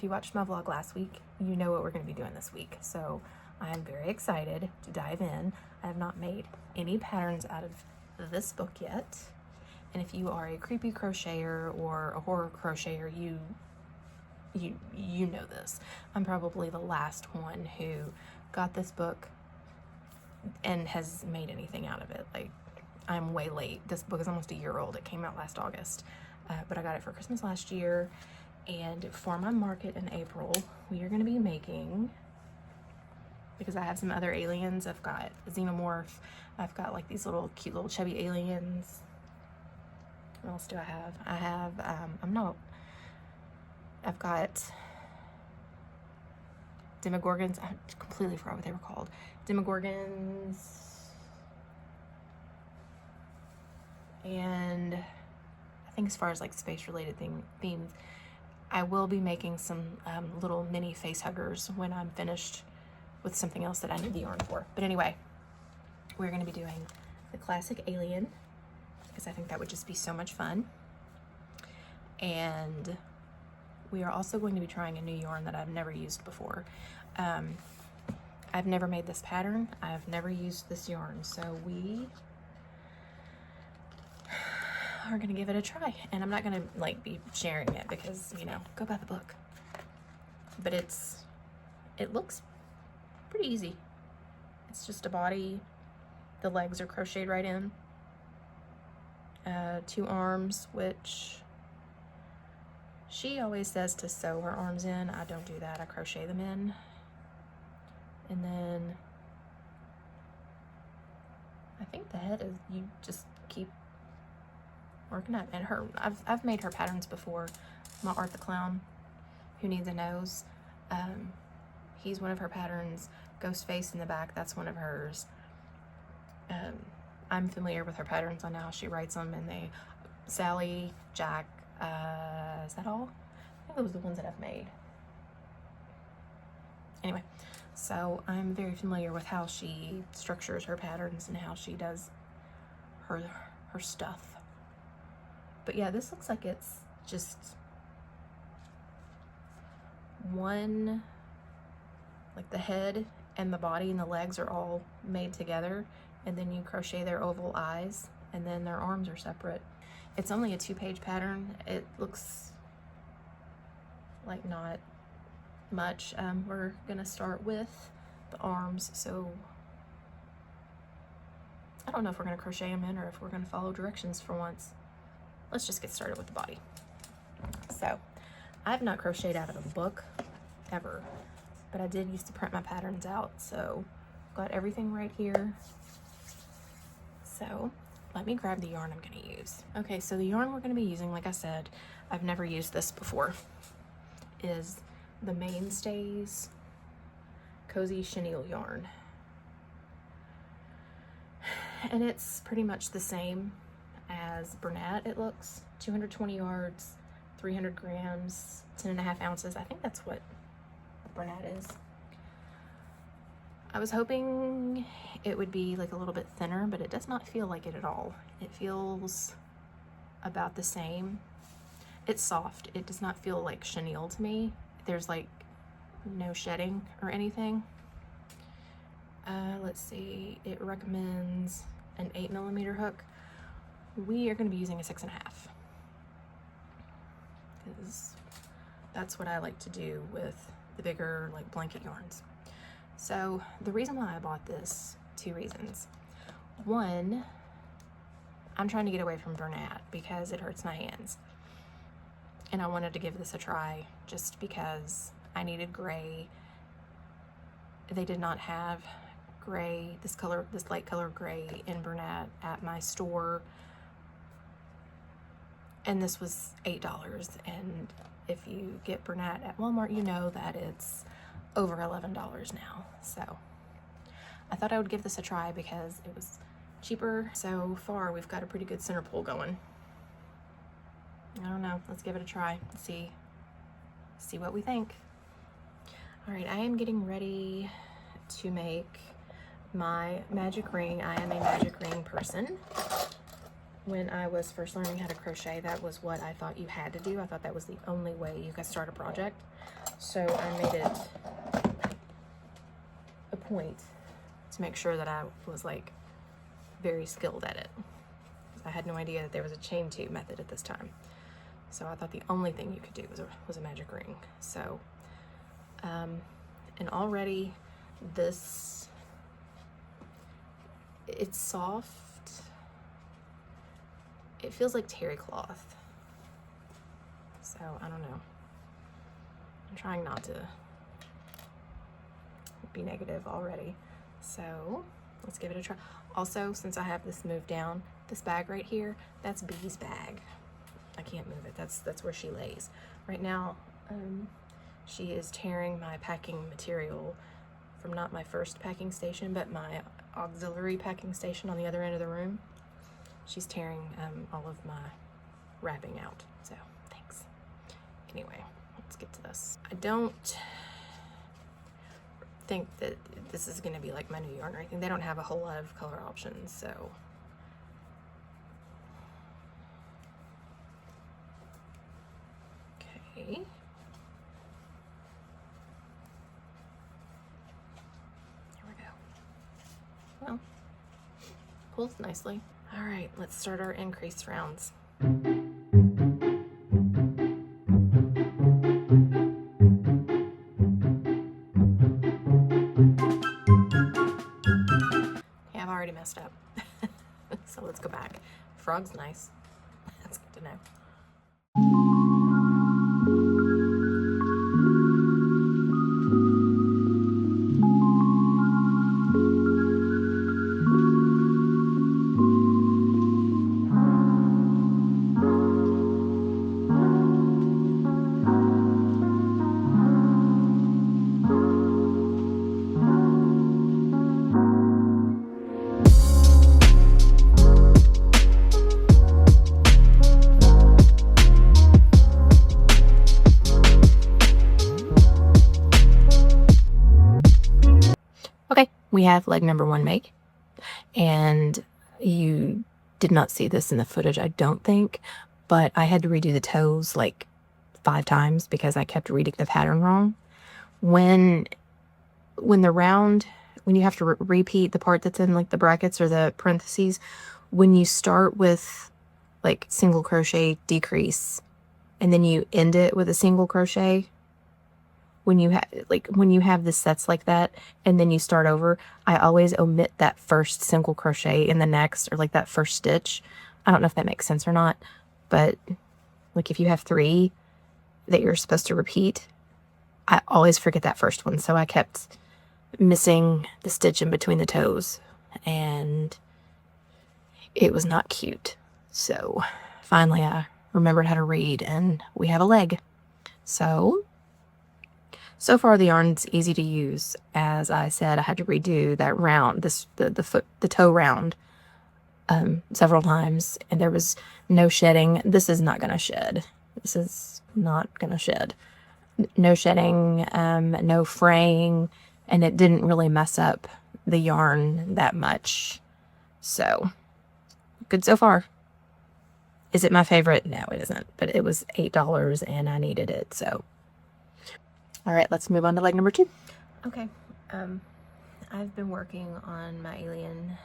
you watched my vlog last week, you know what we're going to be doing this week. So I'm very excited to dive in. I have not made any patterns out of this book yet. And if you are a creepy crocheter or a horror crocheter, you know this. I'm probably the last one who got this book and has made anything out of it. Like, I'm way late. This book is almost a year old. It came out last August, but I got it for Christmas last year. And for my market in April, we are going to be making, because I have some other aliens. I've got xenomorph. I've got like these little cute little chubby aliens. What else do I have? I've got Demogorgons. I completely forgot what they were called. Demogorgons. And I think as far as like space related themes, I will be making some little mini face huggers when I'm finished with something else that I need the yarn for. But anyway, we're going to be doing the classic alien because I think that would just be so much fun. And we are also going to be trying a new yarn that I've never used before. I've never made this pattern. I've never used this yarn. So we are gonna give it a try, and I'm not gonna like be sharing it because, you know, go buy the book. But it looks pretty easy. It's just a body. The legs are crocheted right in. 2 arms, which she always says to sew her arms in. I don't do that. I crochet them in. And then I think the head is, you just keep working up. And I've made her patterns before. My Art the Clown, who needs a nose, he's one of her patterns. Ghost face in the back, that's one of hers. I'm familiar with her patterns on how she writes them, and Sally, Jack, is that all? I think those are the ones that I've made. Anyway, so I'm very familiar with how she structures her patterns and how she does her stuff. But yeah, this looks like it's just one, like the head and the body and the legs are all made together, and then you crochet their oval eyes, and then their arms are separate. It's only a 2-page pattern. It looks like not much. We're gonna start with the arms, so I don't know if we're gonna crochet them in or if we're gonna follow directions for once. Let's just get started with the body. So I've not crocheted out of a book ever, but I did used to print my patterns out, so got everything right here. So let me grab the yarn I'm going to use. Okay, so the yarn we're going to be using, like I said, I've never used this before, is the Mainstays Cozy Chenille yarn. And it's pretty much the same as Bernat, it looks. 220 yards, 300 grams, 10.5 ounces. I think that's what Bernat is. I was hoping it would be like a little bit thinner, but it does not feel like it at all. It feels about the same. It's soft. It does not feel like chenille to me. There's like no shedding or anything. Let's see, it recommends an 8mm hook. We are going to be using a 6.5 because that's what I like to do with the bigger like blanket yarns. So the reason why I bought this, 2 reasons. One, I'm trying to get away from Bernat because it hurts my hands, and I wanted to give this a try just because I needed gray. They did not have gray, this light color gray in Bernat at my store, and this was $8, and if you get Bernat at Walmart, you know that it's over $11 now. So I thought I would give this a try because it was cheaper. So far we've got a pretty good center pull going. I don't know, let's give it a try and see what we think. All right, I am getting ready to make my magic ring. I am a magic ring person. When I was first learning how to crochet, that was what I thought you had to do. I thought that was the only way you could start a project. So I made it a point to make sure that I was like very skilled at it. I had no idea that there was a chain 2 method at this time. So I thought the only thing you could do was a magic ring. So, and already this, it's soft. It feels like terry cloth. So I don't know. I'm trying not to be negative already. So let's give it a try. Also, since I have this moved down, this bag right here, that's Bee's bag. I can't move it. That's where she lays. Right now, she is tearing my packing material from not my first packing station, but my auxiliary packing station on the other end of the room. She's tearing all of my wrapping out. So, thanks. Anyway, let's get to this. I don't think that this is going to be like my new yarn or anything. They don't have a whole lot of color options, so okay. Here we go. Well, pulls nicely. All right, let's start our increase rounds. Messed up. So let's go back. Frog's nice. That's good to know. Okay, we have leg number 1 made, and you did not see this in the footage, I don't think, but I had to redo the toes like 5 times because I kept reading the pattern wrong. When the round, when you have to repeat the part that's in like the brackets or the parentheses, when you start with like single crochet decrease and then you end it with a single crochet, when you have the sets like that and then you start over, I always omit that first single crochet in the next, or like that first stitch. I don't know if that makes sense or not, but like if you have 3 that you're supposed to repeat, I always forget that first one. So I kept missing the stitch in between the toes and it was not cute. So finally I remembered how to read and we have a leg. So far the yarn's easy to use. As I said, I had to redo that round, the toe round, several times, and there was no shedding. This is not gonna shed. This is not gonna shed. No shedding, no fraying, and it didn't really mess up the yarn that much. So, good so far. Is it my favorite? No, it isn't, but it was $8 and I needed it, so. All right, let's move on to leg number 2. Okay, I've been working on my alien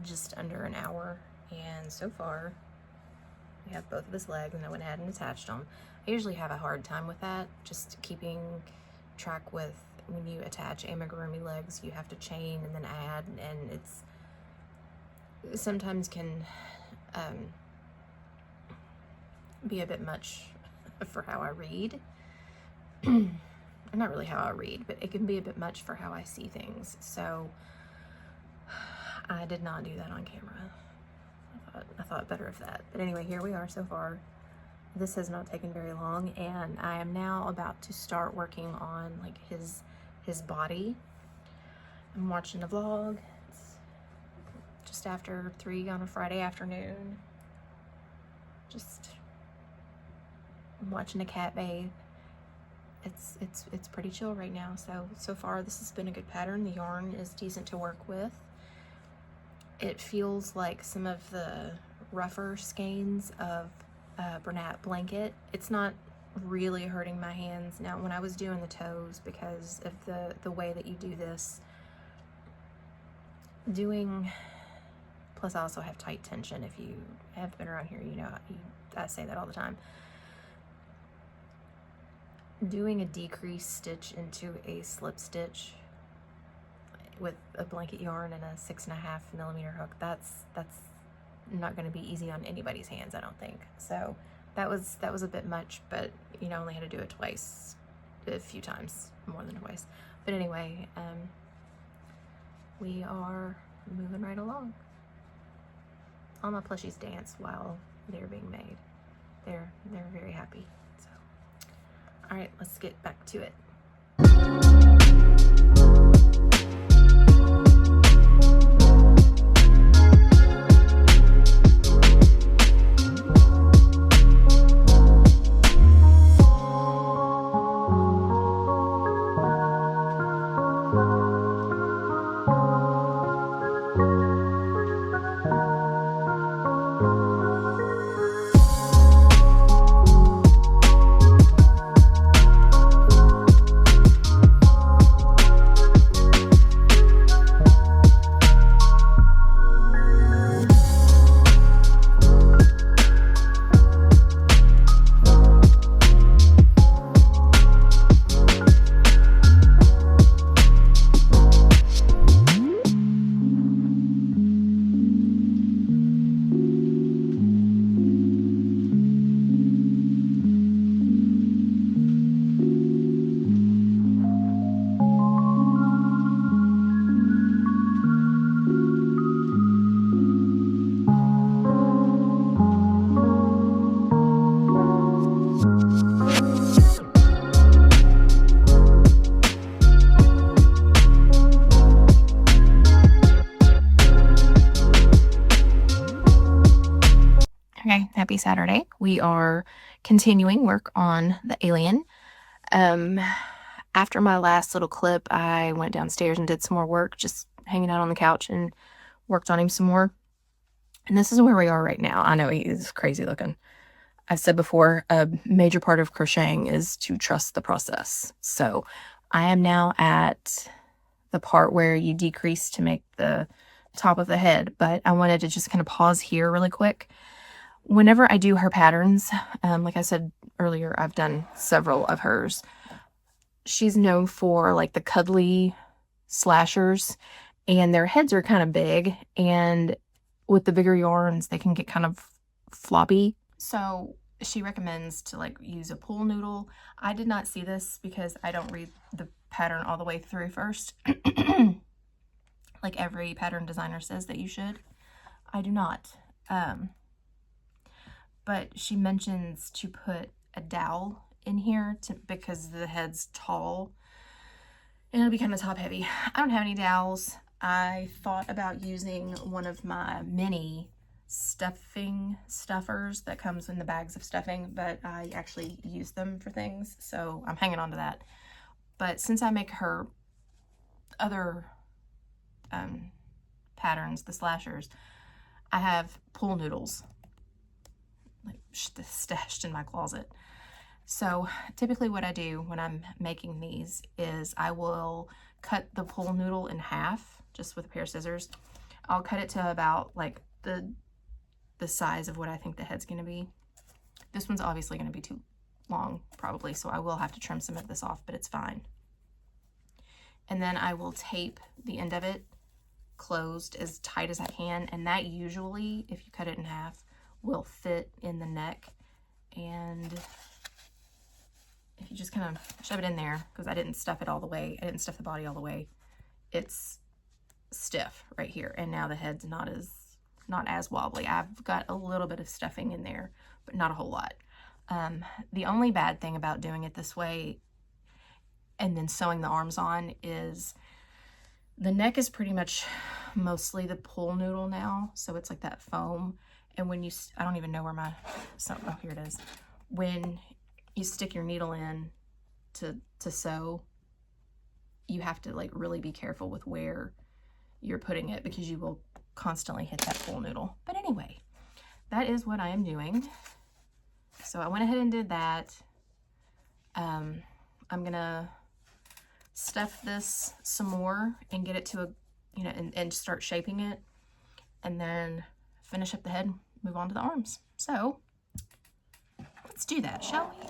just under an hour, and so far we have both of his legs, and I went ahead and attached them. I usually have a hard time with that, just keeping track with when you attach amigurumi legs, you have to chain and then add, and it's sometimes can be a bit much for how I read. Not really how I read, but it can be a bit much for how I see things. So I did not do that on camera. I thought better of that. But anyway, here we are so far. This has not taken very long, and I am now about to start working on like his body. I'm watching a vlog. It's just after 3 on a Friday afternoon. I'm watching a cat bathe. It's pretty chill right now. So far this has been a good pattern. The yarn is decent to work with. It feels like some of the rougher skeins of Bernat blanket. It's not really hurting my hands. Now, when I was doing the toes, because of the way that you do this, plus I also have tight tension. If you have been around here, you know, I say that all the time. Doing a decreased stitch into a slip stitch with a blanket yarn and a 6.5mm hook, that's not going to be easy on anybody's hands, I don't think. So that was a bit much, but you know, I only had to do it twice, a few times, more than twice. But anyway, we are moving right along. All my plushies dance while they're being made. They're very happy. So, all right, let's get back to it. Okay, happy Saturday. We are continuing work on the alien. After my last little clip, I went downstairs and did some more work, just hanging out on the couch and worked on him some more. And this is where we are right now. I know he's crazy looking. I've said before, a major part of crocheting is to trust the process. So I am now at the part where you decrease to make the top of the head, but I wanted to just kind of pause here really quick. Whenever I do her patterns, like I said earlier, I've done several of hers. She's known for like the cuddly slashers, and their heads are kind of big, and with the bigger yarns, they can get kind of floppy. So she recommends to like use a pool noodle. I did not see this because I don't read the pattern all the way through first. Like every pattern designer says that you should. I do not. But she mentions to put a dowel in here because the head's tall and it'll be kind of top heavy. I don't have any dowels. I thought about using one of my mini stuffers that comes in the bags of stuffing, but I actually use them for things, so I'm hanging on to that. But since I make her other patterns, the slashers, I have pool noodles like stashed in my closet. So typically what I do when I'm making these is I will cut the pool noodle in half just with a pair of scissors. I'll cut it to about like the size of what I think the head's going to be. This one's obviously going to be too long probably, so I will have to trim some of this off, but it's fine. And then I will tape the end of it closed as tight as I can, and that usually, if you cut it in half, will fit in the neck. And if you just kind of shove it in there, because I didn't stuff it all the way, I didn't stuff the body all the way, it's stiff right here, and now the head's not as wobbly. I've got a little bit of stuffing in there, but not a whole lot. The only bad thing about doing it this way and then sewing the arms on is the neck is pretty much mostly the pool noodle now, so it's like that foam. And when you, I don't even know where my, oh, here it is. When you stick your needle in to sew, you have to like really be careful with where you're putting it because you will constantly hit that pool noodle. But anyway, that is what I am doing. So I went ahead and did that. I'm gonna stuff this some more and get it to a, you know, and start shaping it, and then finish up the head, move on to the arms. So let's do that, shall we?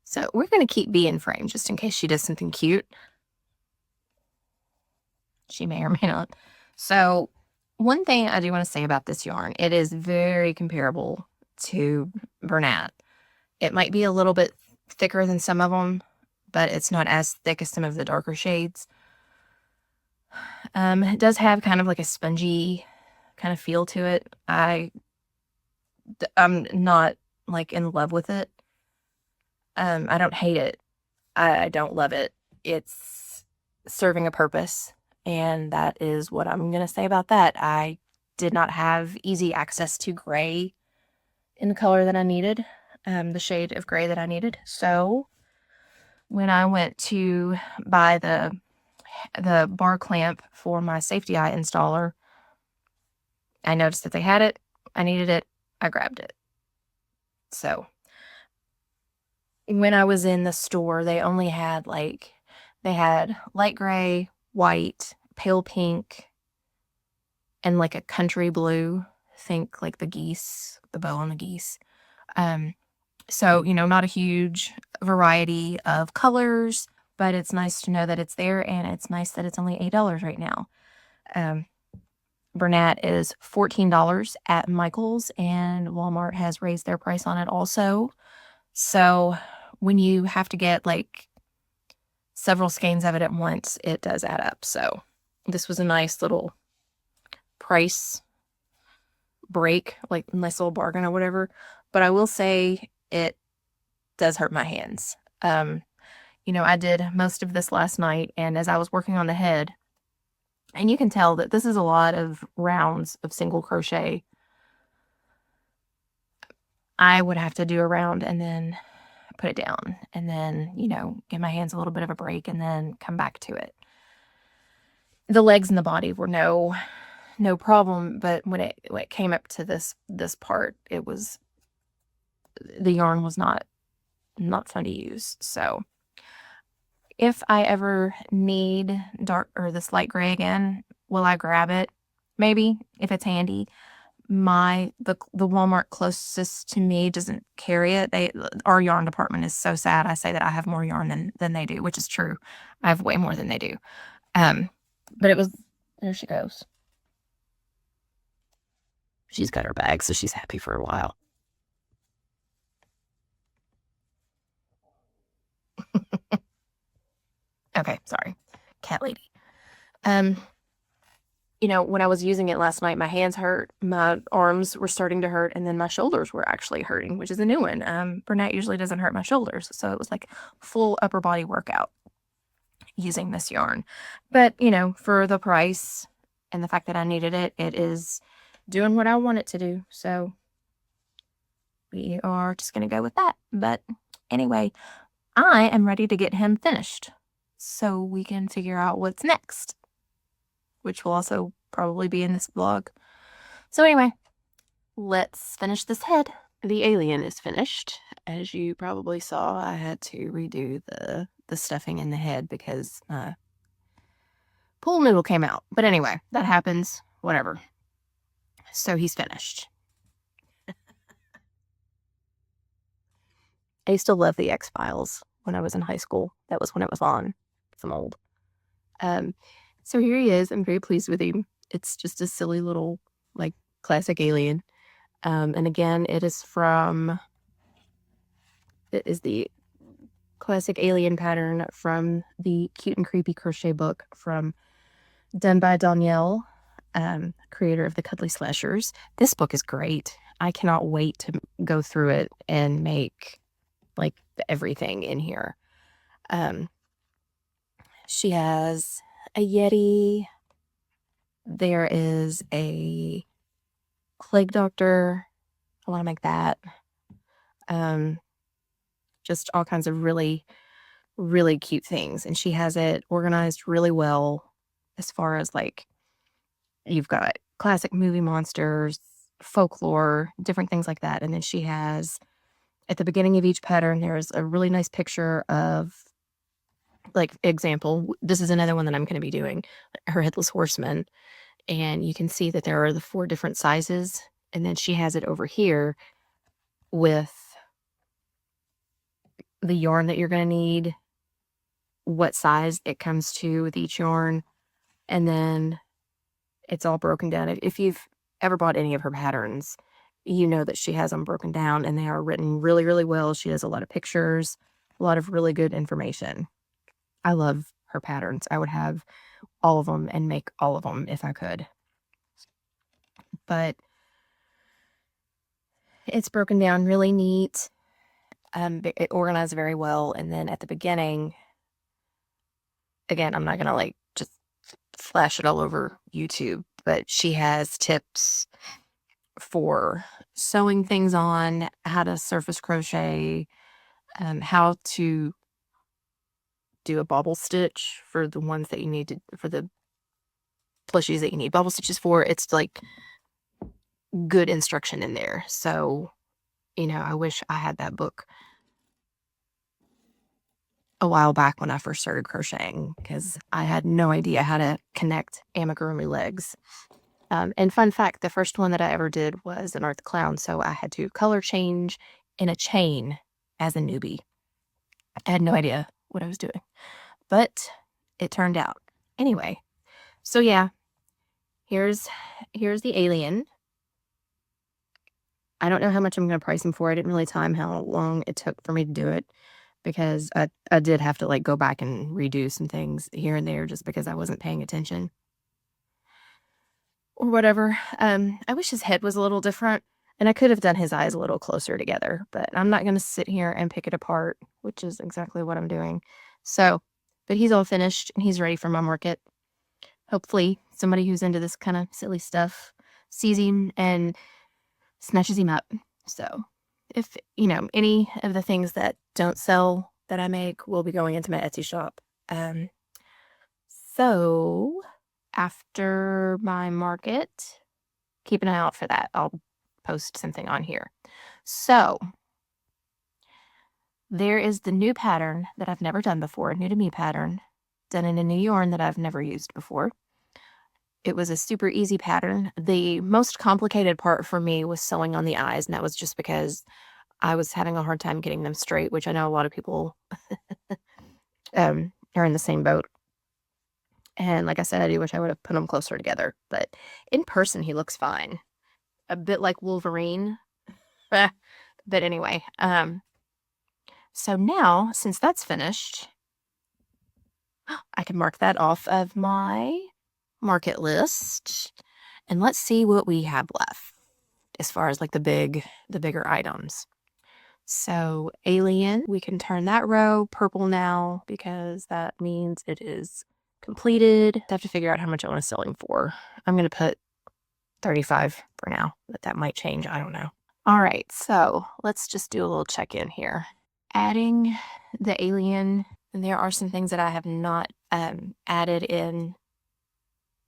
So we're going to keep B in frame just in case she does something cute. She may or may not. So one thing I do want to say about this yarn, it is very comparable to Bernat. It might be a little bit thicker than some of them, but it's not as thick as some of the darker shades. It does have kind of like a spongy kind of feel to it. I'm not like in love with it. I don't hate it. I don't love it. It's serving a purpose, and that is what I'm going to say about that. I did not have easy access to gray in the color that I needed, the shade of gray that I needed. So when I went to buy the bar clamp for my safety eye installer, I noticed that they had it. I needed it. I grabbed it. So when I was in the store, they only had they had light gray, white, pale pink, and like a country blue. Think like the geese, the bow on the geese. So, you know, not a huge variety of colors, but it's nice to know that it's there, and it's nice that it's only $8 right now. Bernat is $14 at Michael's, and Walmart has raised their price on it also. So when you have to get like several skeins of it at once, it does add up. So this was a nice little price break, like nice little bargain or whatever. But I will say it does hurt my hands. You know, I did most of this last night, and as I was working on the head, and you can tell that this is a lot of rounds of single crochet. I would have to do a round and then put it down, and then, you know, give my hands a little bit of a break and then come back to it. The legs and the body were no problem, but when it came up to this part, it was, the yarn was not fun to use. So if I ever need dark or this light gray again, will I grab it? Maybe, if it's handy. The Walmart closest to me doesn't carry it. Our yarn department is so sad. I say that I have more yarn than they do, which is true. I have way more than they do. But it was, there she goes. She's got her bag, so she's happy for a while. Okay, sorry. Cat lady. You know, when I was using it last night, my hands hurt, my arms were starting to hurt, and then my shoulders were actually hurting, which is a new one. Burnett usually doesn't hurt my shoulders, so it was like full upper body workout using this yarn. But, you know, for the price and the fact that I needed it, it is doing what I want it to do. So we are just going to go with that. But anyway, I am ready to get him finished so we can figure out what's next, which will also probably be in this vlog. So anyway, let's finish this head. The alien is finished. As you probably saw, I had to redo the stuffing in the head because pool noodle came out. But anyway, that happens, whatever. So he's finished. I used to love the X-Files when I was in high school. That was when it was on. I'm old. So here he is. I'm very pleased with him. It's just a silly little, like, classic alien. And again, it is the classic alien pattern from the Cute and Creepy Crochet book done by Danielle, creator of the Cuddly Slashers. This book is great. I cannot wait to go through it and make, like, everything in here. She has a Yeti. There is a plague doctor. I want to make that. Just all kinds of really, really cute things. And she has it organized really well as far as, like, you've got classic movie monsters, folklore, different things like that. And then she has, at the beginning of each pattern, there's a really nice picture of, like, example, this is another one that I'm going to be doing, her Headless Horseman. And you can see that there are the 4 different sizes. And then she has it over here with the yarn that you're going to need, what size it comes to with each yarn, and then it's all broken down. If you've ever bought any of her patterns, you know that she has them broken down, and they are written really, really well. She has a lot of pictures, a lot of really good information. I love her patterns. I would have all of them and make all of them if I could. But it's broken down really neat. It organized very well. And then at the beginning, again, I'm not going to, like, just flash it all over YouTube, but she has tips for sewing things on, how to surface crochet, how to do a bobble stitch for the ones that you need to, for the plushies that you need bobble stitches for. It's like good instruction in there. So, you know, I wish I had that book a while back when I first started crocheting, because I had no idea how to connect amigurumi legs. And fun fact, the first one that I ever did was an Art the Clown, so I had to color change in a chain as a newbie. I had no idea what I was doing, but it turned out. Anyway, so yeah, here's the alien. I don't know how much I'm going to price him for. I didn't really time how long it took for me to do it, because I did have to, like, go back and redo some things here and there just because I wasn't paying attention or whatever. I wish his head was a little different, and I could have done his eyes a little closer together, but I'm not going to sit here and pick it apart, which is exactly what I'm doing. So, but he's all finished and he's ready for my market. Hopefully somebody who's into this kind of silly stuff sees him and snatches him up. So if, you know, any of the things that don't sell that I make will be going into my Etsy shop. So after my market, keep an eye out for that. I'll post something on here. So there is the new pattern that I've never done before, a new to me pattern, done in a new yarn that I've never used before. It was a super easy pattern. The most complicated part for me was sewing on the eyes, and that was just because I was having a hard time getting them straight, which I know a lot of people are in the same boat. And like I said, I do wish I would have put them closer together, but in person he looks fine. A bit like Wolverine. But anyway, so now, since that's finished, I can mark that off of my market list. And let's see what we have left as far as like the bigger items. So alien, we can turn that row purple now because that means it is completed. I have to figure out how much I want to sell him for. I'm going to put 35 for now, but that might change. I don't know. All right, so let's just do a little check-in here. Adding the alien, and there are some things that I have not added in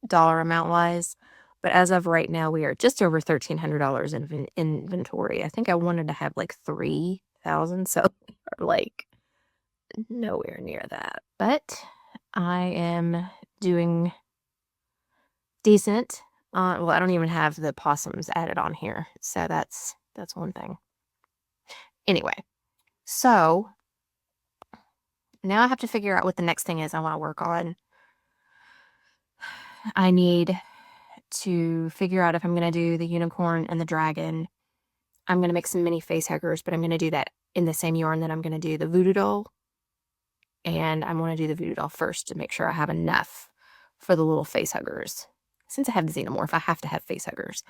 dollar amount wise, but as of right now, we are just over $1,300 in inventory. I think I wanted to have like 3,000, so like nowhere near that. But I am doing decent. Well, I don't even have the possums added on here, so that's one thing. Anyway, so now I have to figure out what the next thing is I want to work on. I need to figure out if I'm going to do the unicorn and the dragon. I'm going to make some mini face huggers, but I'm going to do that in the same yarn that I'm going to do the voodoo doll. And I want to do the voodoo doll first to make sure I have enough for the little face huggers. Since I have the xenomorph, I have to have face huggers.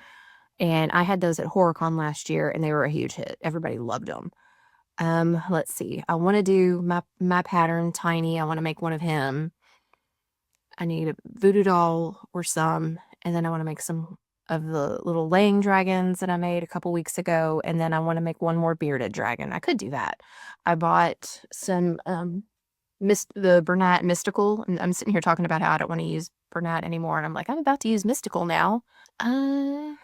And I had those at HorrorCon last year, and they were a huge hit. Everybody loved them. Let's see. I want to do my pattern, Tiny. I want to make one of him. I need a voodoo doll or some, and then I want to make some of the little laying dragons that I made a couple weeks ago, and then I want to make one more bearded dragon. I could do that. I bought some the Bernat Mystical, and I'm sitting here talking about how I don't want to use Bernat anymore, and I'm like, I'm about to use Mystical now. I'll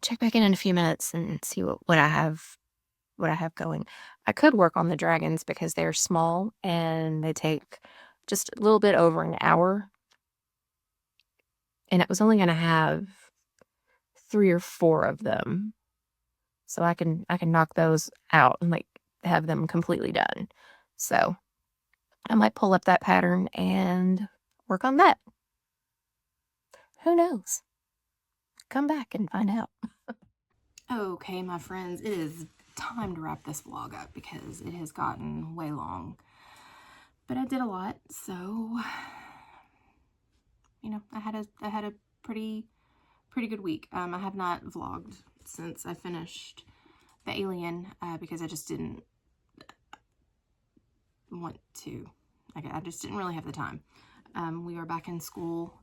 check back in a few minutes and see what I have going. I could work on the dragons because they're small and they take just a little bit over an hour. And it was only going to have 3 or 4 of them. So I can knock those out and like have them completely done. So I might pull up that pattern and work on that. Who knows? Come back and find out. Okay, my friends, it is time to wrap this vlog up because it has gotten way long. But I did a lot, so you know, I had a pretty good week. I have not vlogged since I finished the alien because I just didn't want to. I just didn't really have the time. We are back in school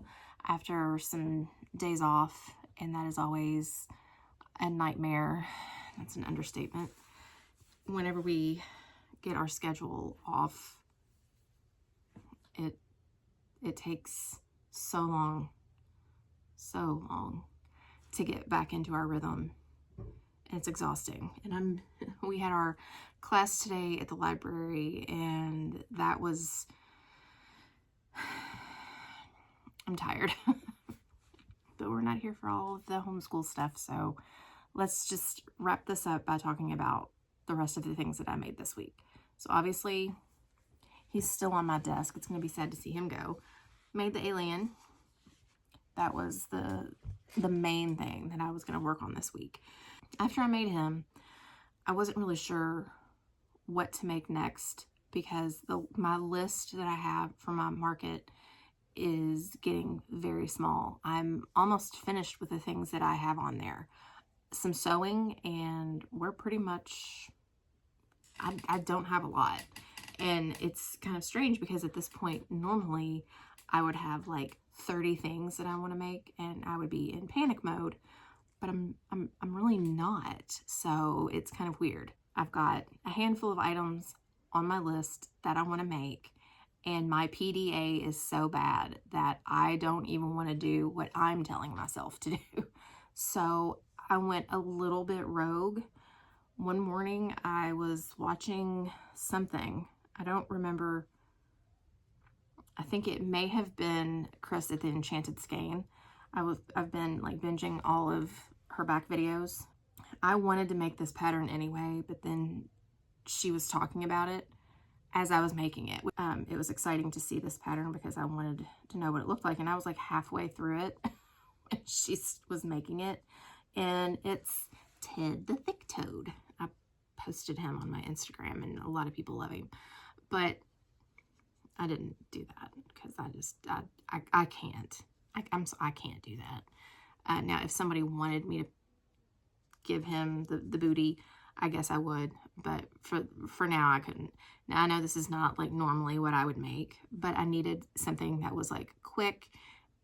after some days off, and that is always a nightmare. That's an understatement. Whenever we get our schedule off, it takes so long to get back into our rhythm. It's exhausting. And we had our class today at the library, and that was, I'm tired. But we're not here for all of the homeschool stuff, so let's just wrap this up by talking about the rest of the things that I made this week. So obviously, he's still on my desk. It's going to be sad to see him go. Made the alien. That was the main thing that I was going to work on this week. After I made him, I wasn't really sure what to make next because my list that I have for my market is getting very small. I'm almost finished with the things that I have on there. Some sewing, and we're pretty much, I don't have a lot. And it's kind of strange because at this point, normally I would have like 30 things that I want to make and I would be in panic mode, but I'm really not. So it's kind of weird. I've got a handful of items on my list that I want to make, and my PDA is so bad that I don't even want to do what I'm telling myself to do. So I went a little bit rogue. One morning I was watching something. I don't remember. I think it may have been Chris at the Enchanted Skein. I've been like binging all of her back videos. I wanted to make this pattern anyway, but then she was talking about it as I was making it. It was exciting to see this pattern because I wanted to know what it looked like, and I was like halfway through it when she was making it, and it's Ted the Thick Toad. I posted him on my Instagram, and a lot of people love him. But I didn't do that because I can't. I can't do that. Now, if somebody wanted me to give him the booty, I guess I would, but for now I couldn't. Now I know this is not like normally what I would make, but I needed something that was like quick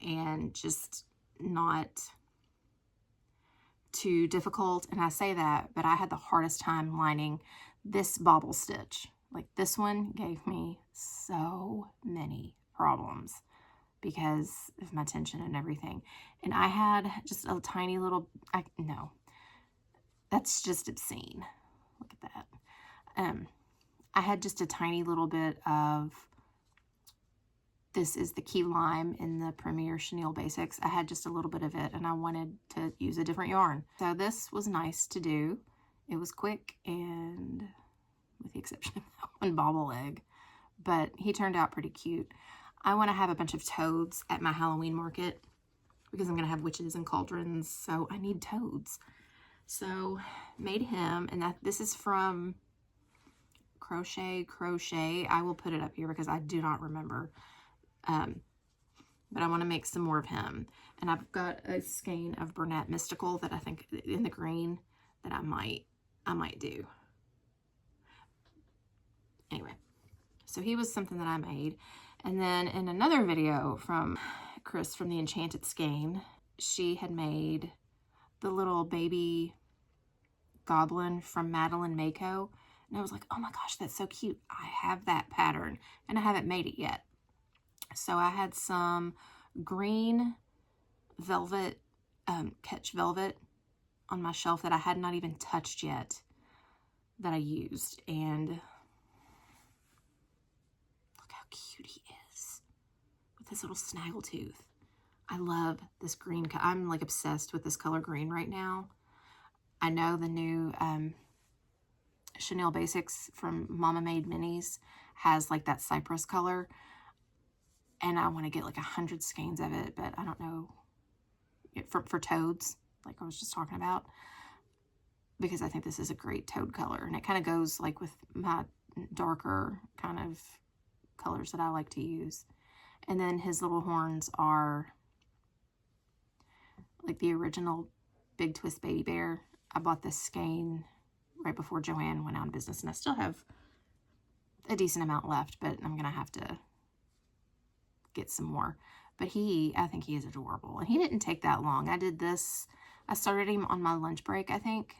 and just not too difficult. And I say that, but I had the hardest time lining this bobble stitch. Like this one gave me so many problems because of my tension and everything. And I had just a tiny little, no, that's just obscene. Look at that. I had just a tiny little bit of, this is the key lime in the Premier Chenille Basics. I had just a little bit of it and I wanted to use a different yarn. So this was nice to do. It was quick, and with the exception of that one bobble egg, but he turned out pretty cute. I want to have a bunch of toads at my Halloween market because I'm going to have witches and cauldrons, so I need toads. So made him, and this is from Crochet. I will put it up here because I do not remember. But I want to make some more of him. And I've got a skein of Bernat Mystical that I think in the green that I might do. Anyway, so he was something that I made. And then in another video from Chris from the Enchanted Skein, she had made the little baby goblin from Madeline Mako. And I was like, oh my gosh, that's so cute. I have that pattern and I haven't made it yet. So I had some green velvet, catch velvet on my shelf that I had not even touched yet that I used. And look how cute he is with his little snaggletooth. I love this green. I'm like obsessed with this color green right now. I know the new Chenille Basics from Mama Made Minis has like that cypress color. And I want to get like 100 skeins of it, but I don't know, for toads, like I was just talking about, because I think this is a great toad color. And it kind of goes like with my darker kind of colors that I like to use. And then his little horns are like the original Big Twist Baby Bear. I bought this skein right before Joanne went out of business, and I still have a decent amount left, but I'm going to have to get some more. But I think he is adorable. And he didn't take that long. I did this, I started him on my lunch break, I think,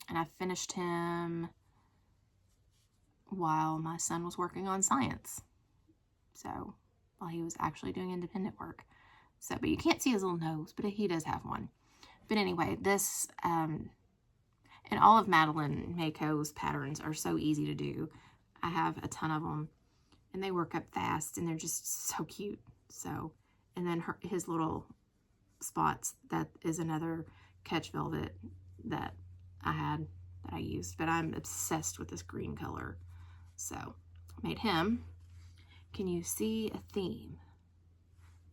and I finished him while my son was working on science. So, while he was actually doing independent work. So, but you can't see his little nose, but he does have one. But anyway, this, and all of Madeline Mako's patterns are so easy to do. I have a ton of them, and they work up fast, and they're just so cute. So, and then his little spots, that is another catch velvet that I used, but I'm obsessed with this green color. So, made him. Can you see a theme?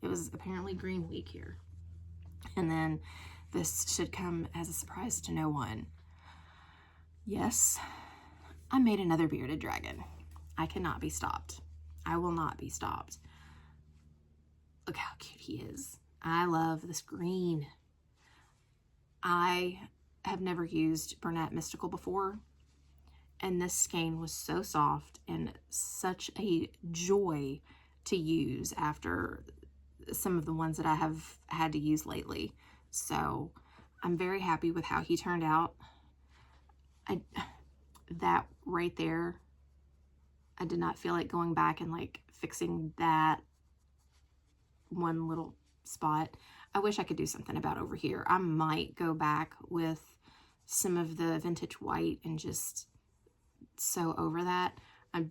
It was apparently Green Week here. And then this should come as a surprise to no one. Yes, I made another bearded dragon. I cannot be stopped. I will not be stopped. Look how cute he is. I love this green. I have never used Bernat Mystical before, and this skein was so soft and such a joy to use after some of the ones that I have had to use lately. So I'm very happy with how he turned out. That right there, I did not feel like going back and like fixing that one little spot. I wish I could do something about over here. I might go back with some of the vintage white and just sew over that. I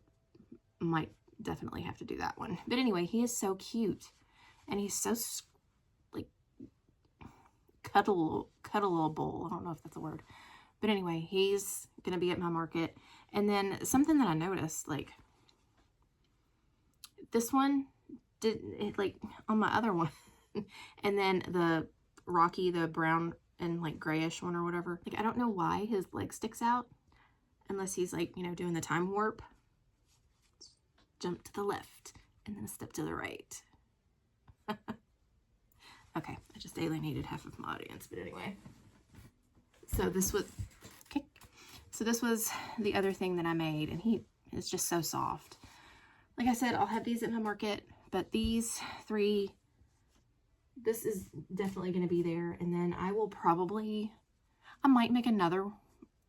might definitely have to do that one. But anyway, he is so cute. And he's so, like, cuddleable. I don't know if that's a word. But anyway, he's going to be at my market. And then something that I noticed, like, this one, like, on my other one. And then the Rocky, the brown and, like, grayish one or whatever. Like, I don't know why his leg sticks out. Unless he's, like, you know, doing the time warp. jump to the left, and then a step to the right. Okay, I just alienated half of my audience, but anyway. So this was, okay. So this was the other thing that I made, and he is just so soft. Like I said, I'll have these at my market, but these 3, this is definitely going to be there. And then I will probably, I might make another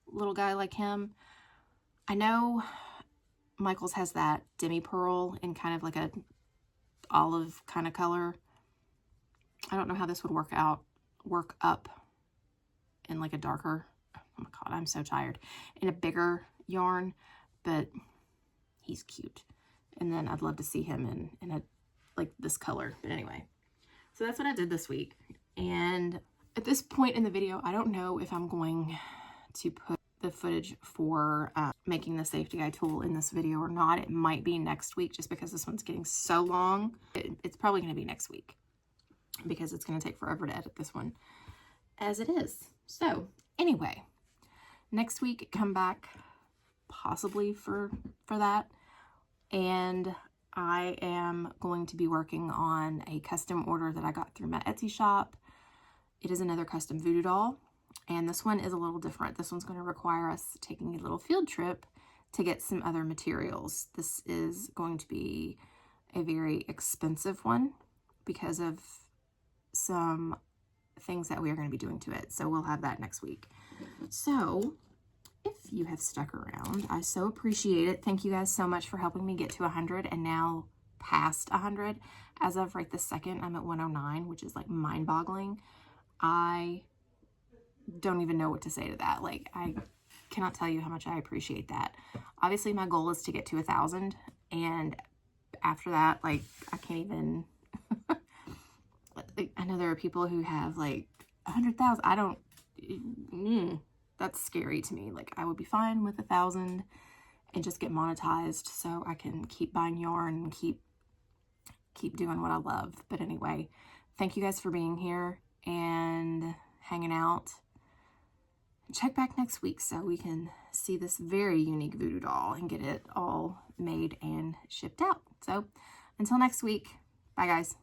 little guy like him. I know Michael's has that demi pearl in kind of like a olive kind of color. I don't know how this would work up in like a darker, oh my God, I'm so tired, in a bigger yarn, but he's cute. And then I'd love to see him in a, like this color. But anyway, so that's what I did this week. And at this point in the video, I don't know if I'm going to put the footage for making the safety guide tool in this video or not. It might be next week just because this one's getting so long. It's probably going to be next week because it's going to take forever to edit this one as it is. So anyway, next week come back possibly for that. And I am going to be working on a custom order that I got through my Etsy shop. It is another custom voodoo doll. And this one is a little different. This one's going to require us taking a little field trip to get some other materials. This is going to be a very expensive one because of some things that we are going to be doing to it. So we'll have that next week. So if you have stuck around, I so appreciate it. Thank you guys so much for helping me get to 100 and now past 100. As of right this second, I'm at 109, which is like mind-boggling. I don't even know what to say to that. Like, I cannot tell you how much I appreciate that. Obviously, my goal is to get to 1,000, and after that, like, I can't even. I know there are people who have like 100,000. I don't. That's scary to me. Like, I would be fine with 1,000 and just get monetized so I can keep buying yarn and keep doing what I love. But anyway, thank you guys for being here and hanging out. Check back next week so we can see this very unique voodoo doll and get it all made and shipped out. So until next week, bye guys.